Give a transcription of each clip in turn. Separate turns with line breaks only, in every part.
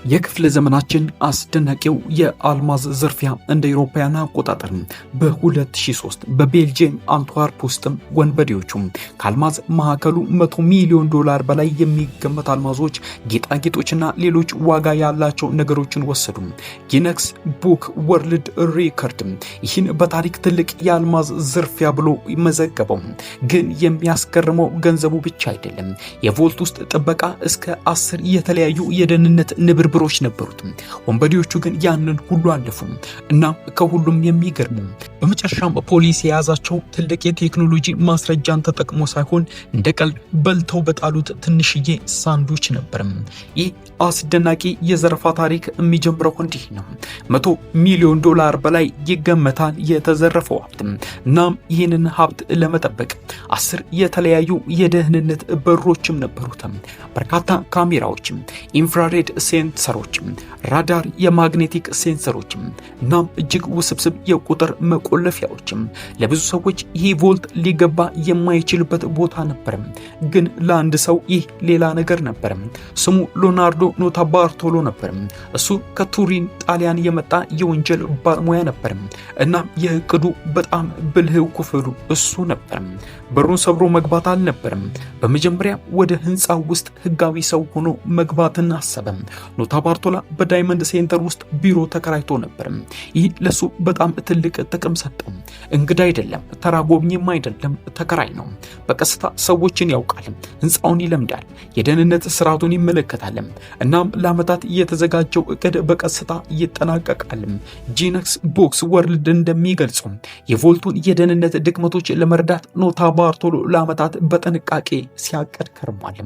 የክፍለ ዘመናችን አስደናቂው የአልማዝ ዝርፊያ እንደ አውሮፓውያን አቆጣጠር በ2003 በቤልጂየም አንትዋርፕ ውስጥ ወንበዴዎቹ ከአልማዝ ማዕከሉ $100 ሚሊዮን በላይ የሚገመት አልማዞች፣ ጌጣጌጦችና ሌሎች ዋጋ ያላቸው ነገሮችን ወሰዱ። ጊነስ ቡክ ወርልድ ሪከርድ ይህን በታሪክ ትልቅ የአልማዝ ዝርፊያ ብሎ መዘገበው። ግን የሚያስገርመው ገንዘቡ ብቻ አይደለም። የቮልት ውስጥ ጥበቃ እስከ 10 የተለያዩ የደህንነት ንብርብሮች ነበሩት። ወንበዴዎቹ ግን ያንን ሁሉ አለፉ እና ከሁሉም የሚገርመው በመጨረሻም ፖሊስ የያዛቸው ትልቅ የቴክኖሎጂ ማስረጃን ተጠቅሞ ሳይሆን እንደ ቀልድ በልተው በጣሉት ትንሽዬ ሳንዱች ነበር። ይህ አስደናቂ የዘረፋ ታሪክ የሚጀምረው እንዲህ ነው። $100 ሚሊዮን በላይ ይገመታል የተዘረፈው ሀብት። እናም ይህንን ሀብት ለመጠበቅ 10 የተለያዩ የደህንነት በሮችም ነበሩት። በርካታ ካሜራዎች፣ ኢንፍራሬድ ሴንሰሮች፣ ራዳር፣ የማግኔቲክ ሴንሰሮች እናም እጅግ ውስብስብ የቁጥር መቆለፊያዎች። ለብዙ ሰዎች ይህ ቮልት ሊገባ የማይችልበት ቦታ ነበር። ግን ለአንድ ሰው ይህ ሌላ ነገር ነበር። ስሙ ሊዮናርዶ ኖታባርቶሎ ነበር። እሱ ከቱሪን ጣሊያን የመጣ የወንጀል ባለሙያ ነበር እና የእቅዱ በጣም ብልህ ክፍሉ እሱ ነበር። በሩን ሰብሮ መግባት አልነበረም። በመጀመሪያ ወደ ህንፃው ውስጥ ህጋዊ ሰው ሆኖ መግባትን አሰበ። ኖታባርቶላ በዳይመንድ ሴንተር ውስጥ ቢሮ ተከራይቶ ነበር። ይህ ለሱ በጣም ትልቅ ጥቅም ሰጠው። እንግዳ አይደለም፣ ተራ ጎብኝም አይደለም፣ ተከራይ ነው። በቀስታ ሰዎችን ያውቃል፣ ህንፃውን ይለምዳል፣ የደህንነት ስርዓቱን ይመለከታል። እናም ለዓመታት የተዘጋጀው እቅድ በቀስታ ይጠናቀቃል። ጊነስ ቡክ ወርልድ እንደሚገልጸው የቮልቱን የደህንነት ድክመቶች ለመርዳት ኖታባርቶሎ ለዓመታት በጥንቃቄ ሲያቀድ ከርሟል።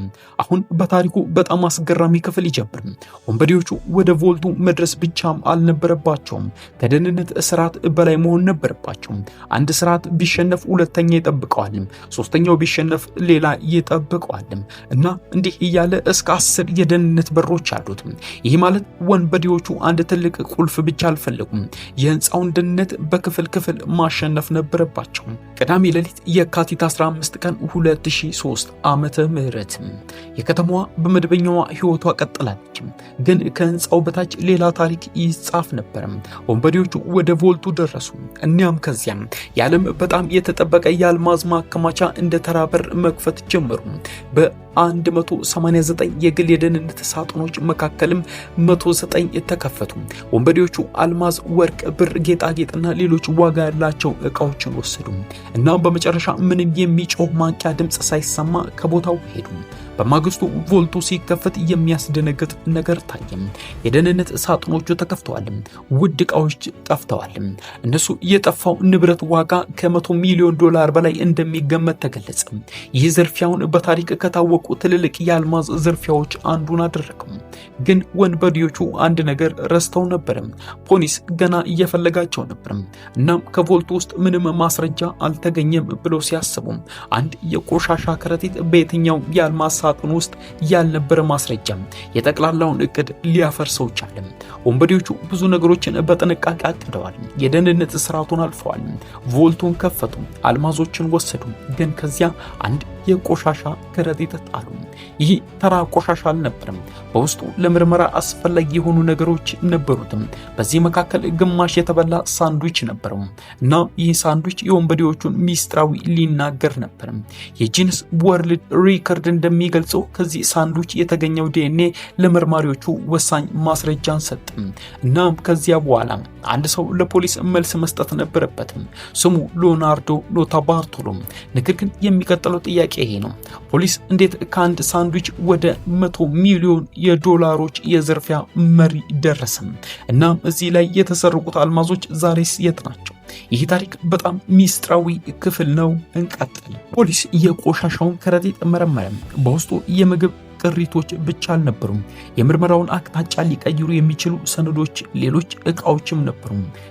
አሁን በታሪኩ በጣም አስገራሚ ክፍል ይጀምር። ወንበዴዎቹ ወደ ቮልቱ መድረስ ብቻም አልነበረባቸውም፣ ከደህንነት ስርዓት በላይ መሆን ነበረባቸው። አንድ ስርዓት ቢሸነፍ ሁለተኛ ይጠብቀዋል፣ ሶስተኛው ቢሸነፍ ሌላ ይጠብቀዋል እና እንዲህ እያለ እስከ 10 የደህንነት በሮች አሉት። ይህ ማለት ወንበዴዎቹ አንድ ትልቅ ቁልፍ ብቻ አልፈለጉም፣ የህንፃውን ደህንነት በክፍል ክፍል ማሸነፍ ነበረባቸው። ቅዳሜ ሌሊት የካቲት 15 ቀን 2003 ዓመተ ምህረት የከተማዋ በመደበኛዋ ህይወቷ ቀጥላለች። ግን ከህንፃው በታች ሌላ ታሪክ ይጻፍ ነበር። ወንበዴዎቹ ወደ ቮልቱ ደረሱ። እናም ከዚያም የዓለም በጣም የተጠበቀ የአልማዝ ማከማቻ እንደ ተራበር መክፈት ጀመሩ። በ189 የግል የደህንነት ሳጥኖች መካከልም 109 ተከፈቱ። ወንበዴዎቹ አልማዝ፣ ወርቅ፣ ብር፣ ጌጣጌጥና ሌሎች ዋጋ ያላቸው ዕቃዎችን ወሰዱ እና በመጨረሻ ምንም የሚጮህ ማንቂያ ድምፅ ሳይሰማ ከቦታው ሄዱ። በማግስቱ ቮልቱ ሲከፈት የሚያስደነግጥ ነገር ታየ። የደህንነት ሳጥኖቹ ተከፍተዋል፣ ውድ ዕቃዎች ጠፍተዋል። እነሱ የጠፋው ንብረት ዋጋ $100 ሚሊዮን በላይ እንደሚገመት ተገለጸ። ይህ ዝርፊያውን በታሪክ ከታወቁ ትልልቅ የአልማዝ ዝርፊያዎች አንዱን አደረገው። ግን ወንበዴዎቹ አንድ ነገር ረስተው ነበር። ፖሊስ ገና እየፈለጋቸው ነበር። እናም ከቮልቱ ውስጥ ምንም ማስረጃ አልተገኘም ብለው ሲያስቡ አንድ የቆሻሻ ከረጢት በየትኛው የአልማዝ ሳጥን ውስጥ ያልነበረ ማስረጃ የጠቅላላውን እቅድ ሊያፈርሰው ቻለ። ወንበዴዎቹ ብዙ ነገሮችን በጥንቃቄ አቅደዋል። የደህንነት ስርዓቱን አልፈዋል። ቮልቱን ከፈቱ፣ አልማዞችን ወሰዱ። ግን ከዚያ አንድ የቆሻሻ ከረጢት ጣሉ። ይህ ተራ ቆሻሻ አልነበረም። በውስጡ ለምርመራ አስፈላጊ የሆኑ ነገሮች ነበሩት። በዚህ መካከል ግማሽ የተበላ ሳንዱች ነበረው እና ይህ ሳንዱች የወንበዴዎቹን ሚስጥራዊ ሊናገር ነበር። የጊነስ ወርልድ ሪከርድ እንደሚገልጸው ከዚህ ሳንዱች የተገኘው ዲኤንኤ ለመርማሪዎቹ ወሳኝ ማስረጃን ሰጠ። እናም ከዚያ በኋላ አንድ ሰው ለፖሊስ መልስ መስጠት ነበረበት። ስሙ ሊዮናርዶ ኖታባርቶሎ። ነገር ግን የሚቀጥለው ጥያቄ ይሄ ነው። ፖሊስ እንዴት ከአንድ ሳንዱች ወደ $100 ሚሊዮን የዝርፊያ መሪ ደረሰ? እናም እዚህ ላይ የተሰረቁት አልማዞች ዛሬስ የት ናቸው? ይህ ታሪክ በጣም ሚስጥራዊ ክፍል ነው። እንቀጥል። ፖሊስ የቆሻሻውን ከረጢት መረመረ። በውስጡ የምግብ ቅሪቶች ብቻ አልነበሩም። የምርመራውን አቅጣጫ ሊቀይሩ የሚችሉ ሰነዶች፣ ሌሎች ዕቃዎችም ነበሩ።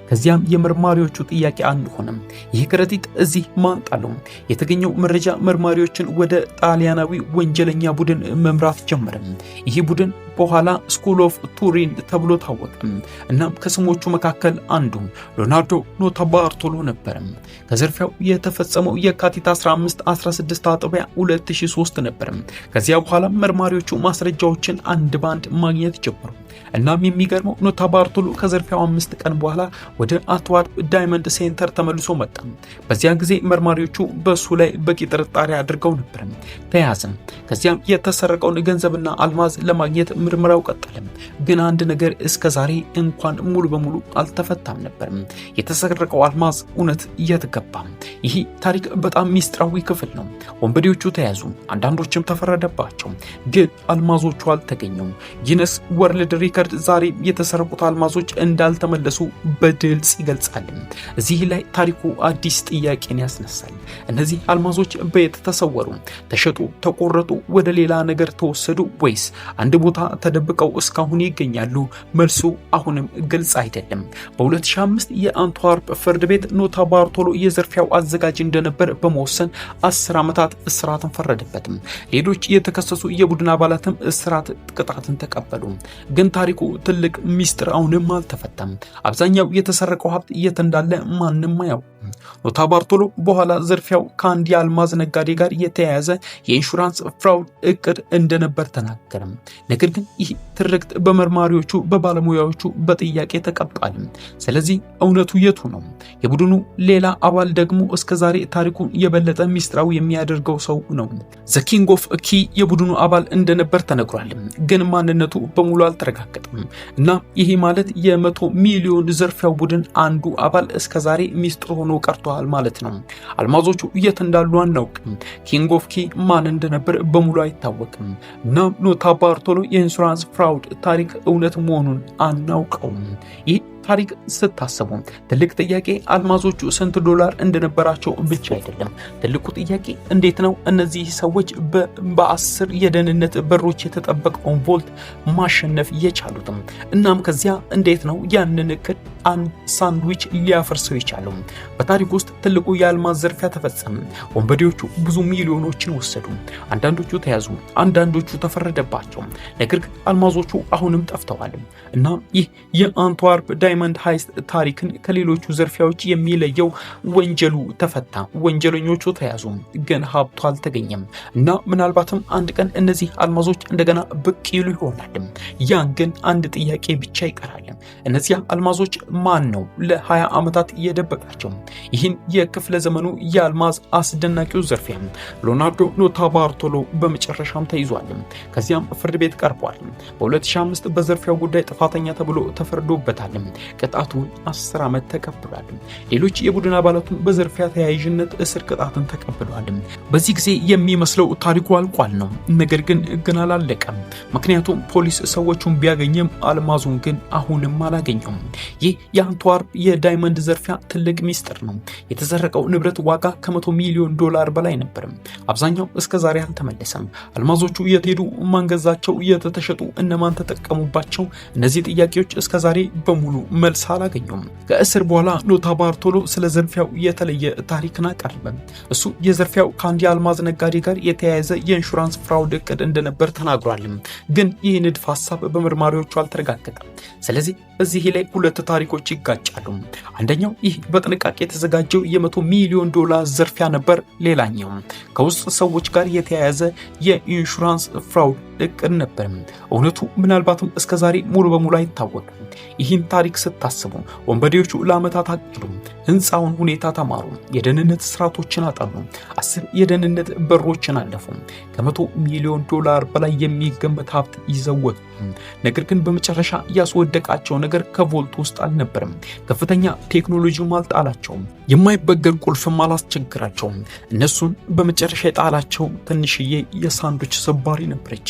ከዚያም የመርማሪዎቹ ጥያቄ አንድ ሆነ። ይህ ከረጢት እዚህ ማን ጣለው? የተገኘው መረጃ መርማሪዎችን ወደ ጣሊያናዊ ወንጀለኛ ቡድን መምራት ጀመረ። ይህ ቡድን በኋላ ስኩል ኦፍ ቱሪን ተብሎ ታወቀ። እናም ከስሞቹ መካከል አንዱ ሊዮናርዶ ኖታባርቶሎ ነበር። ከዝርፊያው የተፈጸመው የካቲት 15-16 አጥቢያ 2003 ነበር። ከዚያ በኋላ መርማሪዎቹ ማስረጃዎችን አንድ ባንድ ማግኘት ጀመሩ። እናም የሚገርመው ኖታባርቶሎ ከዘርፊያው 5 ቀን በኋላ ወደ አንትዋርፕ ዳይመንድ ሴንተር ተመልሶ መጣ። በዚያ ጊዜ መርማሪዎቹ በሱ ላይ በቂ ጥርጣሬ አድርገው ነበር። ተያዘ። ከዚያም የተሰረቀውን ገንዘብና አልማዝ ለማግኘት ምርመራው ቀጠለ። ግን አንድ ነገር እስከ ዛሬ እንኳን ሙሉ በሙሉ አልተፈታም ነበር። የተሰረቀው አልማዝ እውነት የት ገባ? ይህ ታሪክ በጣም ሚስጥራዊ ክፍል ነው። ወንበዴዎቹ ተያዙ፣ አንዳንዶችም ተፈረደባቸው፣ ግን አልማዞቹ አልተገኙም። ጊነስ ወርልድ ሪከርድ ዛሬ የተሰረቁት አልማዞች እንዳልተመለሱ በግልጽ ይገልጻል። እዚህ ላይ ታሪኩ አዲስ ጥያቄን ያስነሳል። እነዚህ አልማዞች በየት ተሰወሩ? ተሸጡ፣ ተቆረጡ፣ ወደ ሌላ ነገር ተወሰዱ ወይስ አንድ ቦታ ተደብቀው እስካሁን ይገኛሉ? መልሱ አሁንም ግልጽ አይደለም። በ2005 የአንትዋርፕ ፍርድ ቤት ኖታባርቶሎ የዘርፊያው አዘጋጅ እንደነበር በመወሰን 10 ዓመታት እስራትን ፈረደበት። ሌሎች የተከሰሱ የቡድን አባላትም እስራት ቅጣትን ተቀበሉ። ግን ታሪኩ ትልቅ ሚስጥር አሁንም አልተፈታም። አብዛኛው የተሰረቀው ሀብት የት እንዳለ ማንም አያውቅም። ኖታባርቶሎ በኋላ ዘርፊያው ከአንድ የአልማዝ ነጋዴ ጋር የተያያዘ የኢንሹራንስ ፍራውድ እቅድ እንደነበር ተናገረ። ነገር ግን ይህ ትርክት በመርማሪዎቹ በባለሙያዎቹ በጥያቄ ተቀብሏል። ስለዚህ እውነቱ የቱ ነው? የቡድኑ ሌላ አባል ደግሞ እስከዛሬ ታሪኩን የበለጠ ሚስጥራዊ የሚያደርገው ሰው ነው። ዘ ኪንግ ኦፍ ኪ የቡድኑ አባል እንደነበር ተነግሯል። ግን ማንነቱ በሙሉ አልተረጋገጠም እና ይህ ማለት የ100 ሚሊዮን ዘርፊያው ቡድን አንዱ አባል እስከዛሬ ሚስጥር ሆኖ ቀርቷል ማለት ነው። አልማዞቹ የት እንዳሉ አናውቅም። ኪንግ ኦፍ ኪ ማን እንደነበር በሙሉ አይታወቅም እና ኖታባርቶሎ የኢንሹራንስ ፍራውድ ታሪክ እውነት መሆኑን አናውቀውም። ይህ ታሪክ ስታስቡ ትልቅ ጥያቄ አልማዞቹ ስንት ዶላር እንደነበራቸው ብቻ አይደለም። ትልቁ ጥያቄ እንዴት ነው እነዚህ ሰዎች በ10 የደህንነት በሮች የተጠበቀውን ቮልት ማሸነፍ የቻሉትም? እናም ከዚያ እንዴት ነው ያንን እቅድ አንድ ሳንድዊች ሊያፈርሰው የቻለው? በታሪክ ውስጥ ትልቁ የአልማዝ ዘርፊያ ተፈጸመ። ወንበዴዎቹ ብዙ ሚሊዮኖችን ወሰዱ። አንዳንዶቹ ተያዙ፣ አንዳንዶቹ ተፈረደባቸው። ነገር ግን አልማዞቹ አሁንም ጠፍተዋል እና ይህ የአንትዋርፕ ዳይመንድ ሃይስት ታሪክን ከሌሎቹ ዘርፊያዎች የሚለየው ወንጀሉ ተፈታ፣ ወንጀለኞቹ ተያዙ፣ ግን ሀብቱ አልተገኘም እና ምናልባትም አንድ ቀን እነዚህ አልማዞች እንደገና ብቅ ይሉ ይሆናል። ያን ግን አንድ ጥያቄ ብቻ ይቀራል። እነዚያ አልማዞች ማን ነው ለ20 ዓመታት የደበቃቸው? ይህን የክፍለ ዘመኑ የአልማዝ አስደናቂው ዘርፊያ ሊዮናርዶ ኖታባርቶሎ በመጨረሻም ተይዟል። ከዚያም ፍርድ ቤት ቀርቧል። በ2005 በዘርፊያው ጉዳይ ጥፋተኛ ተብሎ ተፈርዶበታል። ቅጣቱን 10 ዓመት ተቀብሏል። ሌሎች የቡድን አባላቱን በዘርፊያ ተያያዥነት እስር ቅጣትን ተቀብሏል። በዚህ ጊዜ የሚመስለው ታሪኩ አልቋል ነው። ነገር ግን አላለቀም። ምክንያቱም ፖሊስ ሰዎቹን ቢያገኝም አልማዙን ግን አሁንም አላገኘውም። ይህ የአንትዋርፕ የዳይመንድ ዘርፊያ ትልቅ ሚስጥር ነው። የተሰረቀው ንብረት ዋጋ ከ100 ሚሊዮን ዶላር በላይ ነበር። አብዛኛው እስከዛሬ አልተመለሰም። አልማዞቹ የት ሄዱ? ማን ገዛቸው? የት ተሸጡ? እነማን ተጠቀሙባቸው? እነዚህ ጥያቄዎች እስከዛሬ በሙሉ መልስ አላገኙም። ከእስር በኋላ ኖታባርቶሎ ስለ ዘርፊያው የተለየ ታሪክን አቀረበ። እሱ የዘርፊያው ከአንድ የአልማዝ ነጋዴ ጋር የተያያዘ የኢንሹራንስ ፍራውድ እቅድ እንደነበር ተናግሯል። ግን ይህ ንድፍ ሀሳብ በመርማሪዎቹ አልተረጋገጠም። ስለዚህ እዚህ ላይ ሁለት ታሪኮች ይጋጫሉ። አንደኛው ይህ በጥንቃቄ የተዘጋጀው የ100 ሚሊዮን ዶላር ዘርፊያ ነበር። ሌላኛው ከውስጥ ሰዎች ጋር የተያያዘ የኢንሹራንስ ፍራውድ እቅድ ነበር። እውነቱ ምናልባትም እስከዛሬ ሙሉ በሙሉ አይታወቅም። ይህን ታሪክ ስታስቡ ወንበዴዎቹ ለዓመታት አቀዱ፣ ህንፃውን ሁኔታ ተማሩ፣ የደህንነት ስርዓቶችን አጠኑ፣ 10 የደህንነት በሮችን አለፉ፣ ከ100 ሚሊዮን ዶላር በላይ የሚገመት ሀብት ይዘወጡ። ነገር ግን በመጨረሻ ያስወደቃቸው ነገር ከቮልት ውስጥ አልነበረም። ከፍተኛ ቴክኖሎጂም አልጣላቸውም። የማይበገር ቁልፍም አላስቸግራቸውም። እነሱን በመጨረሻ የጣላቸው ትንሽዬ የሳንዱች ስባሪ ነበረች።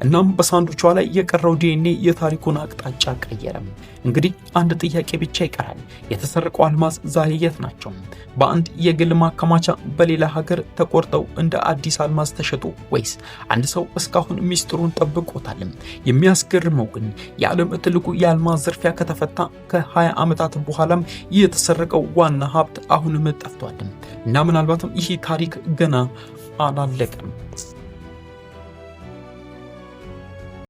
እናም በሳንዱቿ ላይ የቀረው ዲኤንኤ የታሪኩን አቅጣጫ ቀየረ። እንግዲህ አንድ ጥያቄ ብቻ ይቀራል። የተሰረቀው አልማዝ ዛሬ የት ናቸው? በአንድ የግል ማከማቻ በሌላ ሀገር ተቆርጠው እንደ አዲስ አልማዝ ተሸጡ ወይስ አንድ ሰው እስካሁን ሚስጥሩን ጠብቆታል? የሚያስገርመው ግን የዓለም ትልቁ የአልማዝ ዘርፊያ ከተፈታ ከ20 ዓመታት በኋላም የተሰረቀው ዋና ሀብት አሁንም ጠፍቷል እና ምናልባትም ይህ ታሪክ ገና አላለቀም።